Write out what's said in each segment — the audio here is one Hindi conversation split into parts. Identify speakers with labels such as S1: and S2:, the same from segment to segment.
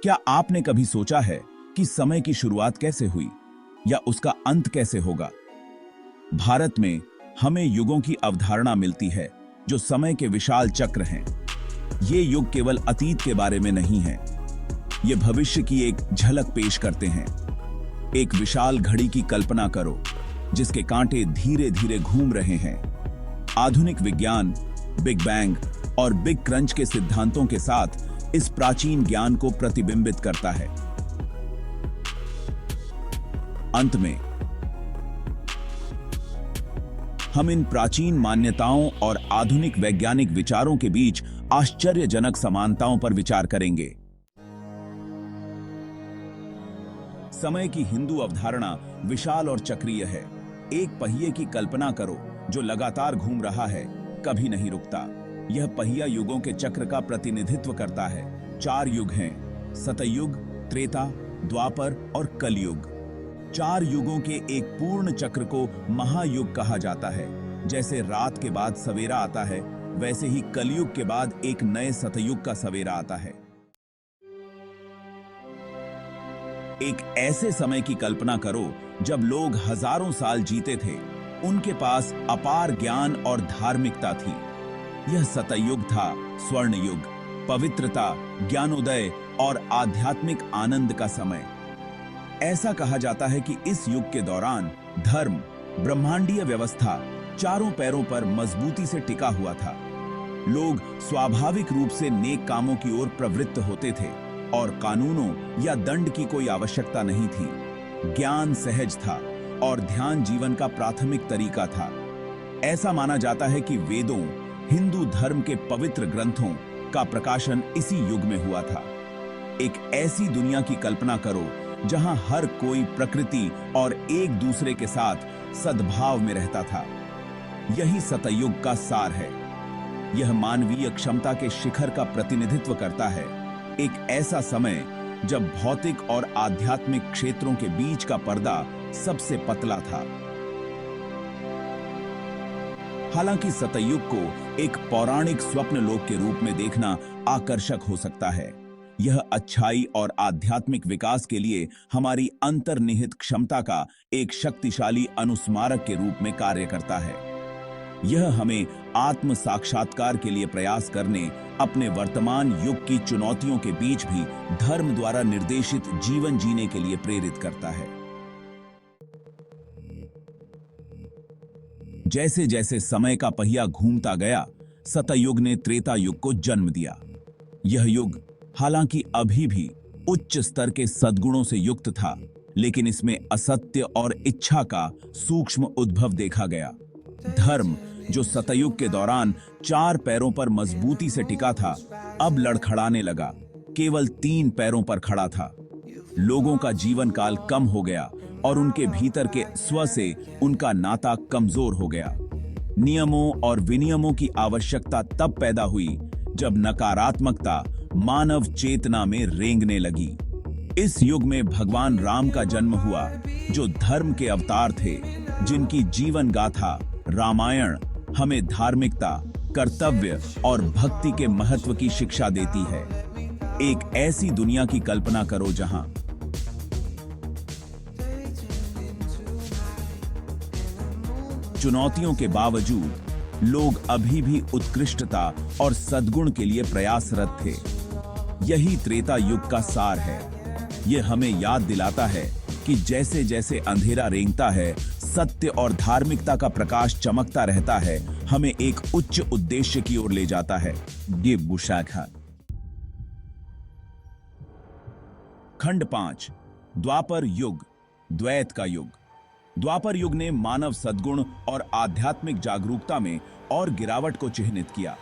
S1: क्या आपने कभी सोचा है कि समय की शुरुआत कैसे हुई या उसका अंत कैसे होगा? भारत में हमें युगों की अवधारणा मिलती है जो समय के विशाल चक्र हैं। ये युग केवल अतीत के बारे में नहीं है, ये भविष्य की एक झलक पेश करते हैं। एक विशाल घड़ी की कल्पना करो जिसके कांटे धीरे धीरे घूम रहे हैं। आधुनिक विज्ञान, बिग बैंग और बिग क्रंच के सिद्धांतों के साथ इस प्राचीन ज्ञान को प्रतिबिंबित करता है। अंत में हम इन प्राचीन मान्यताओं और आधुनिक वैज्ञानिक विचारों के बीच आश्चर्यजनक समानताओं पर विचार करेंगे। समय की हिंदू अवधारणा विशाल और चक्रीय है। एक पहिए की कल्पना करो जो लगातार घूम रहा है, कभी नहीं रुकता। यह पहिया युगों के चक्र का प्रतिनिधित्व करता है। 4 युग हैं, सतयुग, त्रेता, द्वापर और कलयुग। 4 युगों के एक पूर्ण चक्र को महायुग कहा जाता है। जैसे रात के बाद सवेरा आता है, वैसे ही कलयुग के बाद एक नए सतयुग का सवेरा आता है। एक ऐसे समय की कल्पना करो जब लोग हजारों साल जीते थे, उनके पास अपार ज्ञान और धार्मिकता थी। यह सतयुग था, स्वर्ण युग, पवित्रता, ज्ञानोदय और आध्यात्मिक आनंद का समय। ऐसा कहा जाता है कि इस युग के दौरान धर्म, ब्रह्मांडीय व्यवस्था चारों पैरों पर मजबूती से टिका हुआ था। लोग स्वाभाविक रूप से नेक कामों की ओर प्रवृत्त होते थे और कानूनों या दंड की कोई आवश्यकता नहीं थी। ज्ञान सहज था और ध्यान जीवन का प्राथमिक तरीका था। ऐसा माना जाता है कि वेदों, हिंदू धर्म के पवित्र ग्रंथों का प्रकाशन इसी युग में हुआ था। एक ऐसी दुनिया की कल्पना करो जहां हर कोई प्रकृति और एक दूसरे के साथ सद्भाव में रहता था। यही सतयुग का सार है। यह मानवीय क्षमता के शिखर का प्रतिनिधित्व करता है। एक ऐसा समय जब भौतिक और आध्यात्मिक क्षेत्रों के बीच का पर्दा सबसे पतला था। हालांकि सतयुग को एक पौराणिक स्वप्न लोक के रूप में देखना आकर्षक हो सकता है। यह अच्छाई और आध्यात्मिक विकास के लिए हमारी अंतर्निहित क्षमता का एक शक्तिशाली अनुस्मारक के रूप में कार्य करता है। यह हमें आत्म साक्षात्कार के लिए प्रयास करने, अपने वर्तमान युग की चुनौतियों के बीच भी धर्म द्वारा निर्देशित जीवन जीने के लिए प्रेरित करता है। जैसे जैसे समय का पहिया घूमता गया, सतयुग ने त्रेता युग को जन्म दिया। यह युग हालांकि अभी भी उच्च स्तर के सद्गुणों से युक्त था, लेकिन इसमें असत्य और इच्छा का सूक्ष्म उद्भव देखा गया। धर्म, जो सतयुग के दौरान 4 पैरों पर मजबूती से टिका था, अब लड़खड़ाने लगा, केवल 3 पैरों पर खड़ा था। लोगों का जीवन काल कम हो गया और उनके भीतर के स्व से उनका नाता कमजोर हो गया। नियमों और विनियमों की आवश्यकता तब पैदा हुई जब नकारात्मकता मानव चेतना में रेंगने लगी। इस युग में भगवान राम का जन्म हुआ, जो धर्म के अवतार थे, जिनकी जीवन गाथा रामायण हमें धार्मिकता, कर्तव्य और भक्ति के महत्व की शिक्षा देती है। एक ऐसी दुनिया की कल्पना करो जहां चुनौतियों के बावजूद लोग अभी भी उत्कृष्टता और सद्गुण के लिए प्रयासरत थे। यही त्रेता युग का सार है। यह हमें याद दिलाता है कि जैसे जैसे अंधेरा रेंगता है, सत्य और धार्मिकता का प्रकाश चमकता रहता है, हमें एक उच्च उद्देश्य की ओर ले जाता है। ये बुशाखा। खंड 5, द्वापर युग, द्वैत का युग। द्वापर युग ने मानव सद्गुण और आध्यात्मिक जागरूकता में और गिरावट को चिह्नित किया।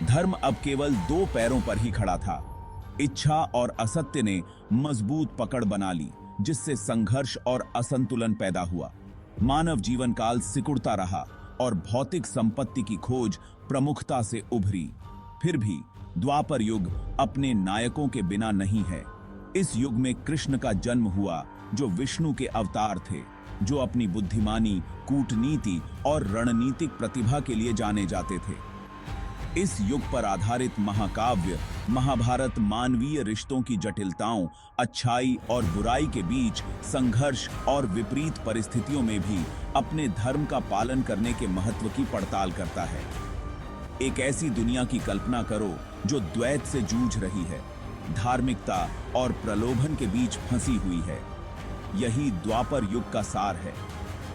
S1: धर्म अब केवल 2 पैरों पर ही खड़ा था। इच्छा और असत्य ने मजबूत पकड़ बना ली, जिससे संघर्ष और असंतुलन पैदा हुआ। मानव जीवन काल सिकुड़ता रहा और भौतिक संपत्ति की खोज प्रमुखता से उभरी। फिर भी द्वापर युग अपने नायकों के बिना नहीं है। इस युग में कृष्ण का जन्म हुआ, जो विष्णु के अवतार थे, जो अपनी बुद्धिमानी, कूटनीति और रणनीतिक प्रतिभा के लिए जाने जाते थे। इस युग पर आधारित महाकाव्य महाभारत मानवीय रिश्तों की जटिलताओं, अच्छाई और बुराई के बीच संघर्ष और विपरीत परिस्थितियों में भी अपने धर्म का पालन करने के महत्व की पड़ताल करता है। एक ऐसी दुनिया की कल्पना करो जो द्वैत से जूझ रही है, धार्मिकता और प्रलोभन के बीच फंसी हुई है। यही द्वापर युग का सार है।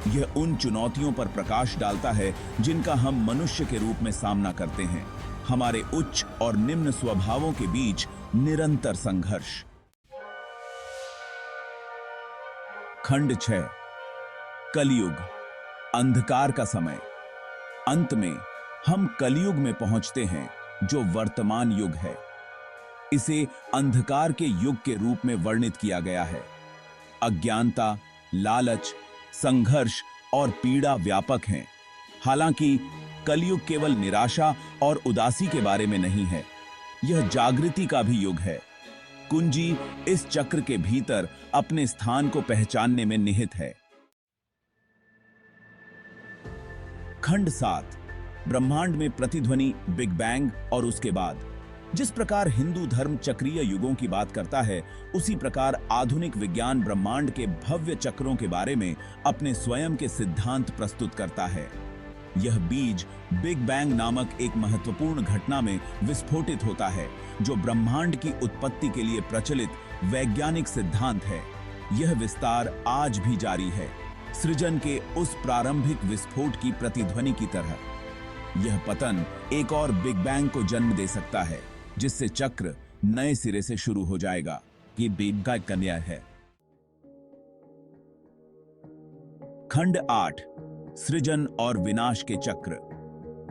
S1: यह उन चुनौतियों पर प्रकाश डालता है जिनका हम मनुष्य के रूप में सामना करते हैं, हमारे उच्च और निम्न स्वभावों के बीच निरंतर संघर्ष। खंड 6 कलयुग, अंधकार का समय। अंत में हम कलयुग में पहुंचते हैं जो वर्तमान युग है। इसे अंधकार के युग के रूप में वर्णित किया गया है। अज्ञानता, लालच, संघर्ष और पीड़ा व्यापक हैं। हालांकि कलयुग केवल निराशा और उदासी के बारे में नहीं है, यह जागृति का भी युग है। कुंजी इस चक्र के भीतर अपने स्थान को पहचानने में निहित है। खंड 7 ब्रह्मांड में प्रतिध्वनि, बिग बैंग और उसके बाद। जिस प्रकार हिंदू धर्म चक्रीय युगों की बात करता है, उसी प्रकार आधुनिक विज्ञान ब्रह्मांड के भव्य चक्रों के बारे में अपने स्वयं के सिद्धांत प्रस्तुत करता है। यह बीज बिग बैंग नामक एक महत्वपूर्ण घटना में विस्फोटित होता है, जो ब्रह्मांड की उत्पत्ति के लिए प्रचलित वैज्ञानिक सिद्धांत है। यह विस्तार आज भी जारी है, सृजन के उस प्रारंभिक विस्फोट की प्रतिध्वनि की तरह। यह पतन एक और बिग बैंग को जन्म दे सकता है, जिससे चक्र नए सिरे से शुरू हो जाएगा। ये बिग बैंग कन्या है। खंड 8 सृजन और विनाश के चक्र।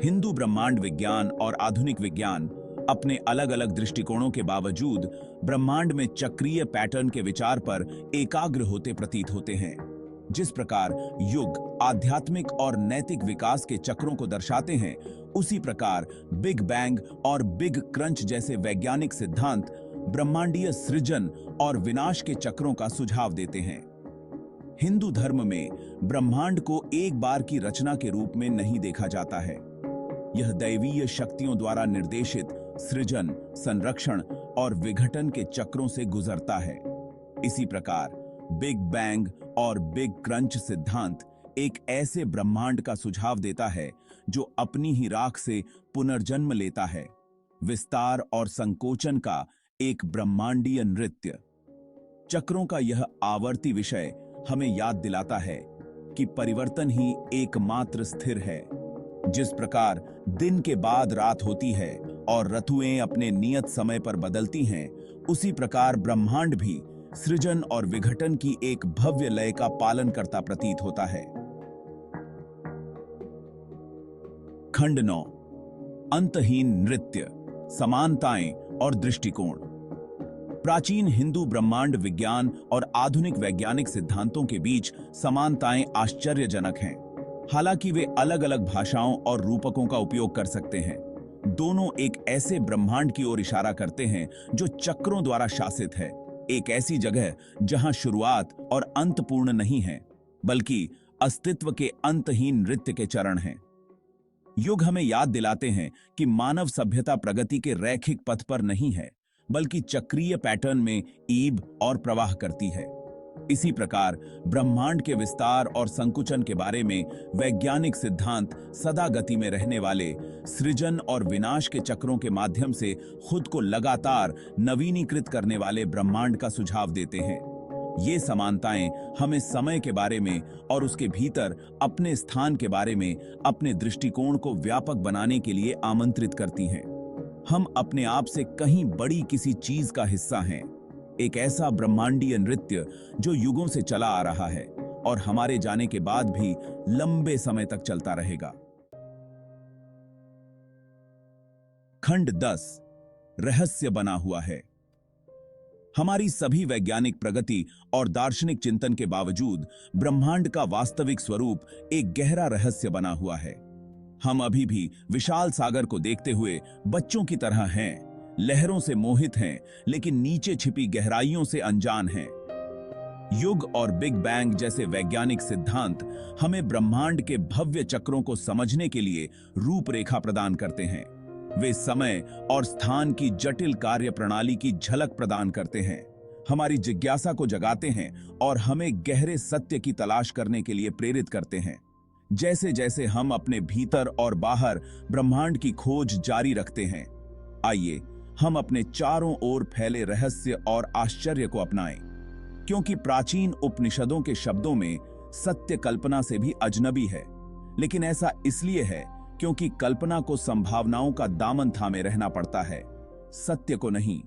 S1: हिंदू ब्रह्मांड विज्ञान और आधुनिक विज्ञान अपने अलग अलग दृष्टिकोणों के बावजूद ब्रह्मांड में चक्रीय पैटर्न के विचार पर एकाग्र होते प्रतीत होते हैं। जिस प्रकार युग आध्यात्मिक और नैतिक विकास के चक्रों को दर्शाते हैं, उसी प्रकार बिग बैंग और बिग क्रंच जैसे वैज्ञानिक सिद्धांत ब्रह्मांडीय सृजन और विनाश के चक्रों का सुझाव देते हैं। हिंदू धर्म में ब्रह्मांड को एक बार की रचना के रूप में नहीं देखा जाता है। यह दैवीय शक्तियों द्वारा निर्देशित सृजन, संरक्षण और विघटन के चक्रों से गुजरता है। इसी प्रकार बिग बैंग और बिग क्रंच सिद्धांत एक ऐसे ब्रह्मांड का सुझाव देता है जो अपनी ही राख से पुनर्जन्म लेता है, विस्तार और संकोचन का एक ब्रह्मांडीय नृत्य। चक्रों का यह आवर्ती विषय हमें याद दिलाता है कि परिवर्तन ही एकमात्र स्थिर है। जिस प्रकार दिन के बाद रात होती है और ऋतुएं अपने नियत समय पर बदलती हैं, उसी प्रकार ब्रह्मांड भी सृजन और विघटन की एक भव्य लय का पालन करता प्रतीत होता है। खंड 9 अंतहीन नृत्य, समानताएं और दृष्टिकोण। प्राचीन हिंदू ब्रह्मांड विज्ञान और आधुनिक वैज्ञानिक सिद्धांतों के बीच समानताएं आश्चर्यजनक हैं। हालांकि वे अलग अलग भाषाओं और रूपकों का उपयोग कर सकते हैं, दोनों एक ऐसे ब्रह्मांड की ओर इशारा करते हैं जो चक्रों द्वारा शासित है। एक ऐसी जगह जहां शुरुआत और अंत पूर्ण नहीं है, बल्कि अस्तित्व के अंतहीन नृत्य के चरण हैं। युग हमें याद दिलाते हैं कि मानव सभ्यता प्रगति के रैखिक पथ पर नहीं है, बल्कि चक्रीय पैटर्न में ईब और प्रवाह करती है। इसी प्रकार ब्रह्मांड के विस्तार और संकुचन के बारे में वैज्ञानिक सिद्धांत सदा गति में रहने वाले सृजन और विनाश के चक्रों के माध्यम से खुद को लगातार नवीनीकृत करने वाले ब्रह्मांड का सुझाव देते हैं। ये समानताएं हमें समय के बारे में और उसके भीतर अपने स्थान के बारे में अपने दृष्टिकोण को व्यापक बनाने के लिए आमंत्रित करती हैं। हम अपने आप से कहीं बड़ी किसी चीज का हिस्सा हैं, एक ऐसा ब्रह्मांडीय नृत्य जो युगों से चला आ रहा है और हमारे जाने के बाद भी लंबे समय तक चलता रहेगा। खंड 10 रहस्य बना हुआ है। हमारी सभी वैज्ञानिक प्रगति और दार्शनिक चिंतन के बावजूद ब्रह्मांड का वास्तविक स्वरूप एक गहरा रहस्य बना हुआ है। हम अभी भी विशाल सागर को देखते हुए बच्चों की तरह हैं, लहरों से मोहित हैं, लेकिन नीचे छिपी गहराइयों से अनजान हैं। युग और बिग बैंग जैसे वैज्ञानिक सिद्धांत हमें ब्रह्मांड के भव्य चक्रों को समझने के लिए रूपरेखा प्रदान करते हैं। वे समय और स्थान की जटिल कार्य प्रणाली की झलक प्रदान करते हैं, हमारी जिज्ञासा को जगाते हैं और हमें गहरे सत्य की तलाश करने के लिए प्रेरित करते हैं। जैसे जैसे हम अपने भीतर और बाहर ब्रह्मांड की खोज जारी रखते हैं, आइए हम अपने चारों ओर फैले रहस्य और आश्चर्य को अपनाएं, क्योंकि प्राचीन उपनिषदों के शब्दों में सत्य कल्पना से भी अजनबी है। लेकिन ऐसा इसलिए है क्योंकि कल्पना को संभावनाओं का दामन थामे रहना पड़ता है, सत्य को नहीं।